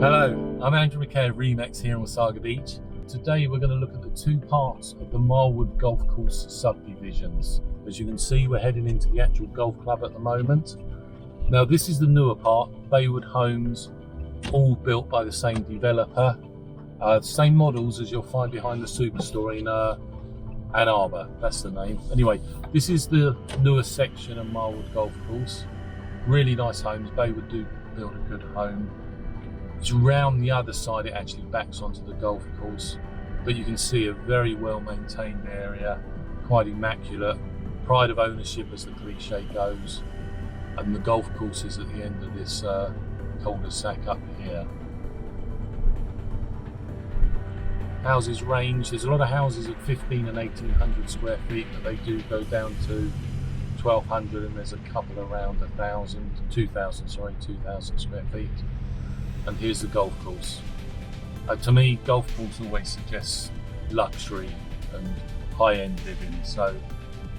Hello, I'm Andrew McKay of Remax here in Wasaga Beach. Today we're going to look at the two parts of the Marlwood Golf Course subdivisions. As you can see, we're heading into the actual golf club at the moment. Now this is the newer part, Baywood homes, all built by the same developer. Same models as you'll find behind the superstore in Ann Arbor, that's the name. Anyway, this is the newer section of Marlwood Golf Course. Really nice homes, Baywood do build a good home. It's round the other side, it actually backs onto the golf course, but you can see a very well maintained area, quite immaculate, pride of ownership as the cliche goes, and the golf course is at the end of this cul-de-sac up here. Houses range, there's a lot of houses at 15 and 1800 square feet, but they do go down to 1200, and there's a couple around 2,000 square feet. And here's the golf course. To me, golf course always suggests luxury and high-end living, so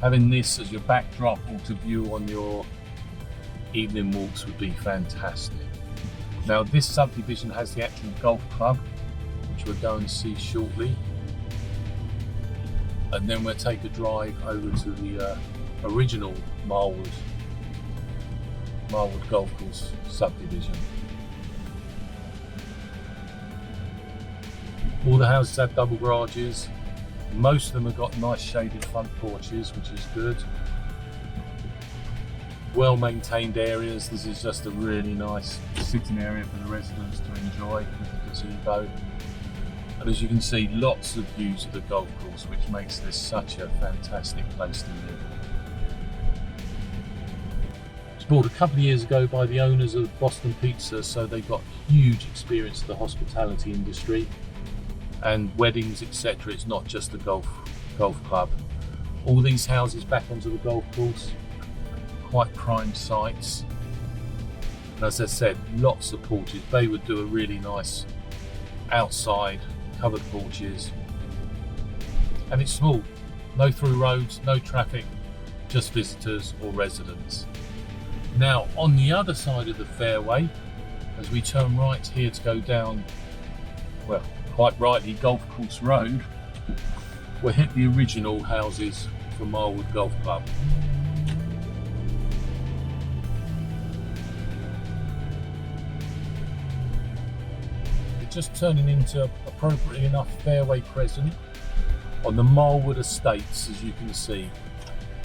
having this as your backdrop or to view on your evening walks would be fantastic. Now this subdivision has the actual golf club, which we'll go and see shortly, and then we'll take a drive over to the original Marlwood Golf Course subdivision. All the houses have double garages. Most of them have got nice shaded front porches, which is good. Well maintained areas. This is just a really nice sitting area for the residents to enjoy with the gazebo. And as you can see, lots of views of the golf course, which makes this such a fantastic place to live. It was bought a couple of years ago by the owners of Boston Pizza, so they've got huge experience of the hospitality industry and weddings, etc. It's not just a golf club. All these houses back onto the golf course, quite prime sites. And as I said, lots of porches. They would do a really nice outside covered porches, and it's small, no through roads, no traffic, just visitors or residents. Now on the other side of the fairway, as we turn right here to go down, well, quite rightly, Golf Course Road, we'll hit the original houses for Marlwood Golf Club. We're just turning into, appropriately enough, Fairway Crescent on the Marlwood estates, as you can see.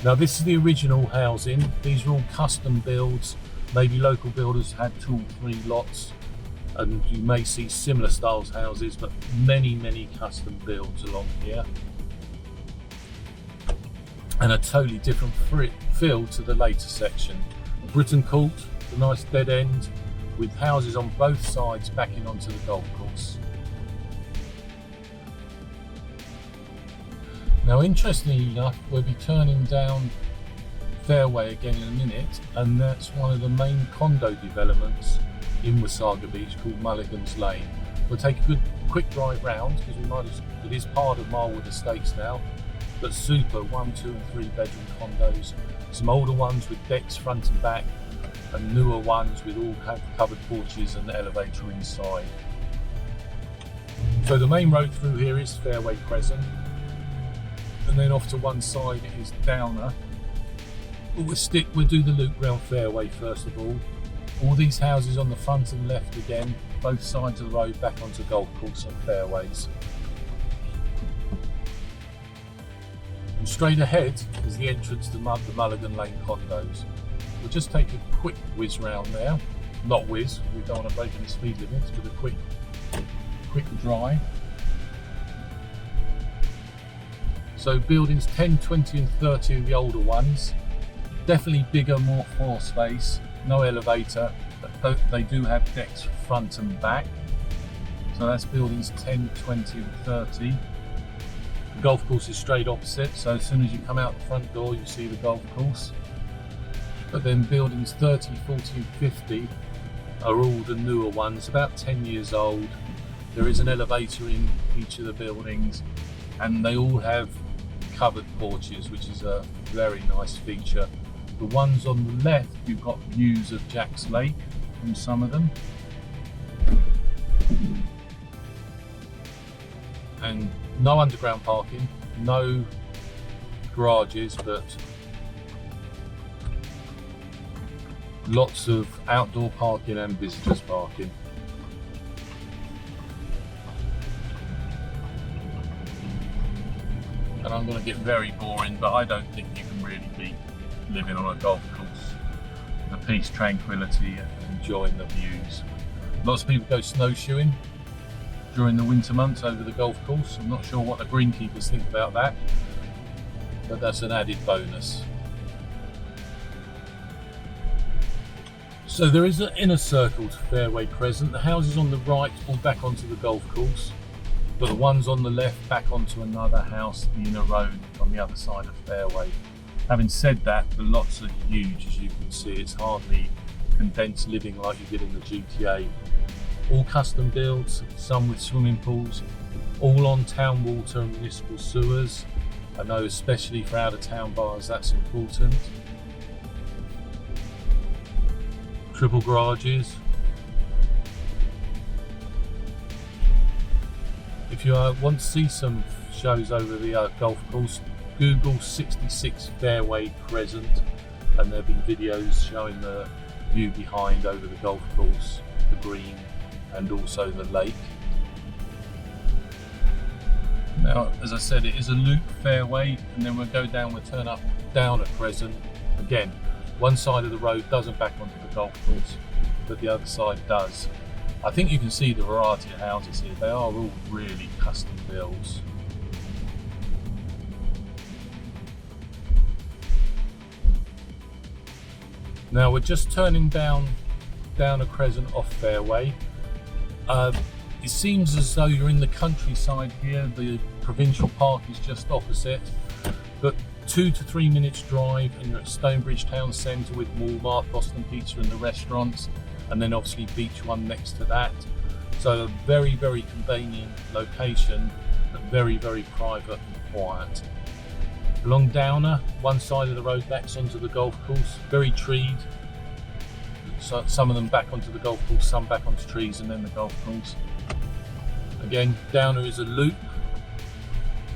Now this is the original housing. These are all custom builds. Maybe local builders had 2 or 3 lots, and you may see similar styles houses, but many custom builds along here, and a totally different feel to the later section. Britain Court, the nice dead end with houses on both sides backing onto the golf course. Now interestingly enough, we'll be turning down Fairway again in a minute, and that's one of the main condo developments in Wasaga Beach called Mulligans Lane. We'll take a good quick drive round because it is part of Marlwood Estates now, but super 1, 2 and 3 bedroom condos, some older ones with decks front and back, and newer ones with all covered porches and elevator inside. So the main road through here is Fairway Crescent, and then off to one side it is Downer. But we'll do the loop round Fairway first of all. All these houses on the front and left again, both sides of the road back onto golf course and fairways. And straight ahead is the entrance to the Mulligans Lane condos. We'll just take a quick whiz round there. Not whiz, we don't want to break any speed limits, but a quick drive. So buildings 10, 20 and 30 are the older ones. Definitely bigger, more floor space. No elevator, but they do have decks front and back. So that's buildings 10, 20 and 30. The golf course is straight opposite, so as soon as you come out the front door you see the golf course. But then buildings 30, 40 and 50 are all the newer ones, about 10 years old. There is an elevator in each of the buildings, and they all have covered porches, which is a very nice feature. The ones on the left, you've got views of Jack's Lake from some of them. And no underground parking, no garages, but lots of outdoor parking and visitors parking. And I'm going to get very boring, but I don't think you can really beat living on a golf course. The peace, tranquility, and enjoying the views. Lots of people go snowshoeing during the winter months over the golf course. I'm not sure what the greenkeepers think about that, but that's an added bonus. So there is an inner circle to Fairway Crescent. The houses on the right pull back onto the golf course, but the ones on the left back onto another house, the inner road on the other side of Fairway. Having said that, the lots are huge, as you can see. It's hardly condensed living like you get in the GTA. All custom builds, some with swimming pools, all on town water and municipal sewers. I know especially for out of town bars that's important. Triple garages. If you want to see some shows over the golf course, Google 66 Fairway Crescent and there'll be videos showing the view behind over the golf course, the green and also the lake. Now, as I said, it is a loop fairway, and then we'll turn up down a Crescent. Again, one side of the road doesn't back onto the golf course, but the other side does. I think you can see the variety of houses here. They are all really custom builds. Now we're just turning down a Crescent off Fairway. It seems as though you're in the countryside here. The provincial park is just opposite, but 2 to 3 minutes drive and you're at Stonebridge Town Centre with Walmart, Boston Pizza and the restaurants, and then obviously Beach One next to that. So a very, very convenient location, but very, very private and quiet. Along Downer, one side of the road backs onto the golf course, very treed. So some of them back onto the golf course, some back onto trees and then the golf course. Again, Downer is a loop,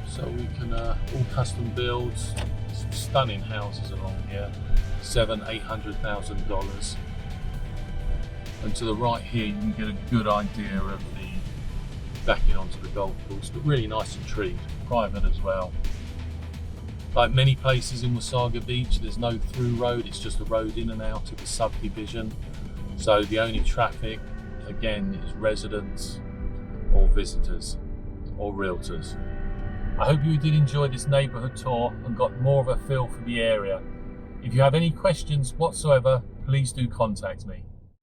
so we can all custom builds, some stunning houses along here, $700,000-800,000. And to the right here, you can get a good idea of the backing onto the golf course, but really nice and treed, private as well. Like many places in Wasaga Beach, there's no through road, it's just a road in and out of the subdivision. So the only traffic, again, is residents or visitors or realtors. I hope you did enjoy this neighbourhood tour and got more of a feel for the area. If you have any questions whatsoever, please do contact me.